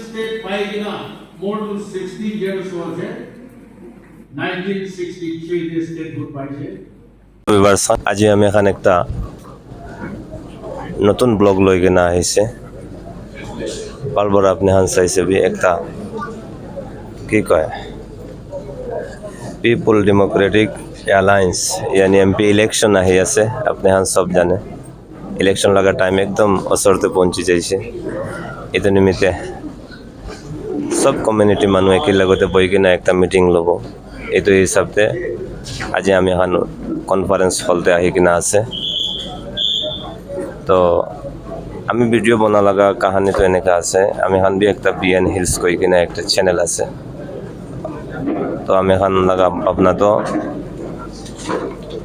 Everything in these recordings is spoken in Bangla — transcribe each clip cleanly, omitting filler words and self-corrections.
State Paigina, more than 60 years was it. 1963 this state good পাইছে। আজি আমি এখানে একটা নতুন ব্লগ লই কিনা আহিছে পালবর আপনি হান চাইছে বি একটা কি কয় পিপল ডেমোক্রেটিক অ্যালায়েন্স यानी एमपी ইলেকশন আহি আছে আপনি হান সব জানে ইলেকশন লাগা টাইম একদম অসরতে পৌঁছি যাইছে এত নিমিত্তে সব কমিউনিটি মানুষ একই লগতে বই কিনা একটা মিটিং লব এইটো হিসাবতে আজি আমি এখন কনফারেন্স হলতে আহি কিনা আছে তো আমি ভিডিও বনা লাগা কাহানি তো এনেকা আছে আমি এখন বি একটা বিএন হিলস কই কিনা একটা চ্যানেল আছে তো আমি এখন লাগা আপনা তো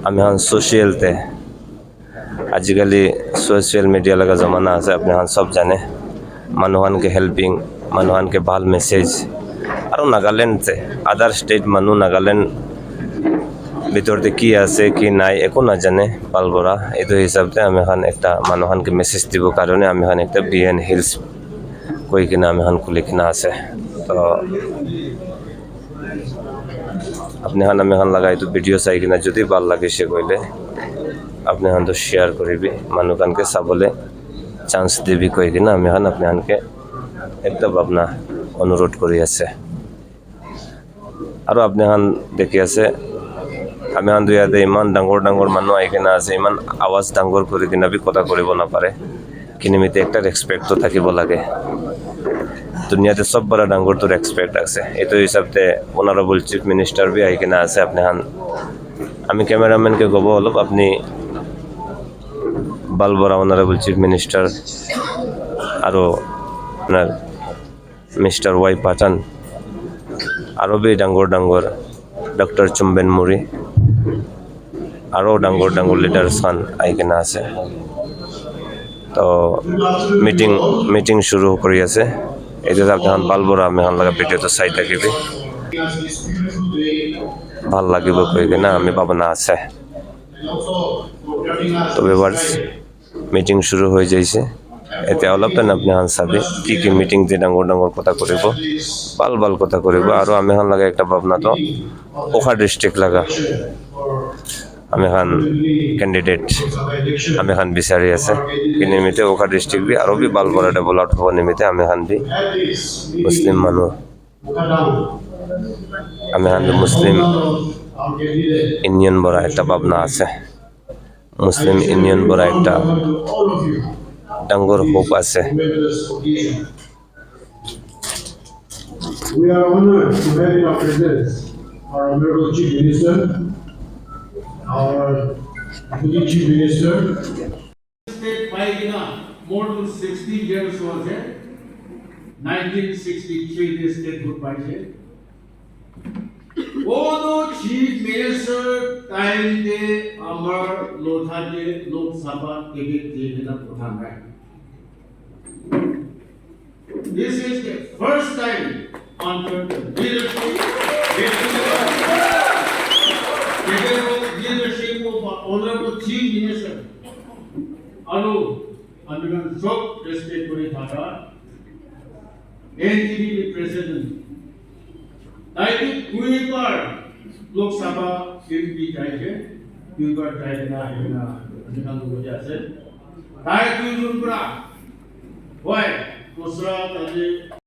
আমি এখন সোশ্যালতে আজিকালি সোশ্যাল মিডিয়া লাগা জমানা আছে আপনি এখন সব জানে মানুহানকে হেল্পিং মানুহানকে ভাল মেসেজ আর নাগাল্যান্ডতে আদার স্টেট মানুষ নাগাল্যান্ড ভিতরতে কি আছে কি নাই একো না জানে পালবরা এইটো হিসাবতে আমি এখন একটা মানুহানকে মেসেজ দিব কারণে আমি এখন একটা বিএন হিলস কই কিনা আমি এখন খুলি কিনা আছে তো আপনি এখন আমি এখন লাগা এইটো ভিডিও চাই কিনা যদি ভাল লাগে সে কইলে আপনি এখন তো শেয়ার করিবি মানুষখানকে চাবলে চান্স দিবি কই কিনা আমি এখন আপনাকে একদম আপনা অনুরোধ করি আছে আৰু আপনি এখন দেখি আছে আমি এখন দুয়াতে ইমান ডাঙৰ ডাঙৰ মানুহ আহি কিনা আছে ইমান আৱাজ ডাঙৰ কৰি কিনা বি কথা কৰিব নাপাৰে কিনিমিতে একটা ৰেসপেক্ট থাকিব লাগে দুনিয়াতে সব বড় ডাঙৰ তো ৰেসপেক্ট আছে এইটো হিসাবতে অনারেবল চিফ মিনিস্টার বি আহি কিনা আছে আপনি এখন আমি ক্যামেরাম্যানকে কব অলপ আপনি বালবরা অনারেবল চিফ মিনিস্টার আৰু আপনার মিস্টার ওয়াই পাঠান আরও বি ডাঙৰ ডাঙৰ ডক্টর চুম্বেন মুরি আরও ডাঙৰ ডাঙৰ লিডার্স খান আহি কিনা আছে তো মিটিং শুরু কৰি আছে এইটো আপনার বালবরা আমি এখন লাগা ভিডিওটো চাই থাকিবি ভাল লাগিব কৈ কিনা আমি ভাবনা আছে তো ভিউয়ার্স মিটিং শুরু হয়ে যাইছে এতিয়া অলপ টাইম আপনি হান চাবি কি মিটিং যে ডাঙৰ ডাঙৰ কথা কৰিব ভাল কথা কৰিব আৰু আমি এখন লাগে একটা ভাবনা তো ওখা ডিস্ট্রিক্ট লাগা আমি এখন ক্যান্ডিডেট আমি এখন বিচাৰি আছে কি নিমিত্তে ওখা ডিস্ট্রিক্ট বি আৰু বি বালবরা ডেভেলপ হ'ব নিমিত্তে আমি এখন বি মুসলিম মানুহ আমি এখন মুসলিম ইউনিয়ন বড়া একটা ভাবনা আছে মুসলিম ইউনিয়ন বড়া একটা ডাঙৰ হোপ আছে We are honored to have in our presence our Honorable Chief Minister, our Deputy Chief Minister. State Paigina, more than 60 years was it. 1963 this state good পাইছে কোনো চিফ মিনিস্টার টাইম দে আমার লোধাতে লোকসভা টিকিট দিয়ে দিলা প্রধান নাই This is the first time under the leadership of our Honorable Chief Minister. Aru, American Sok Respect Kori Thaka, NTV President. Taiki Kuibar Lok Sabha MP Taike, Kuibar Taike na American Loja said, Tai Kuibar, why? दूसरा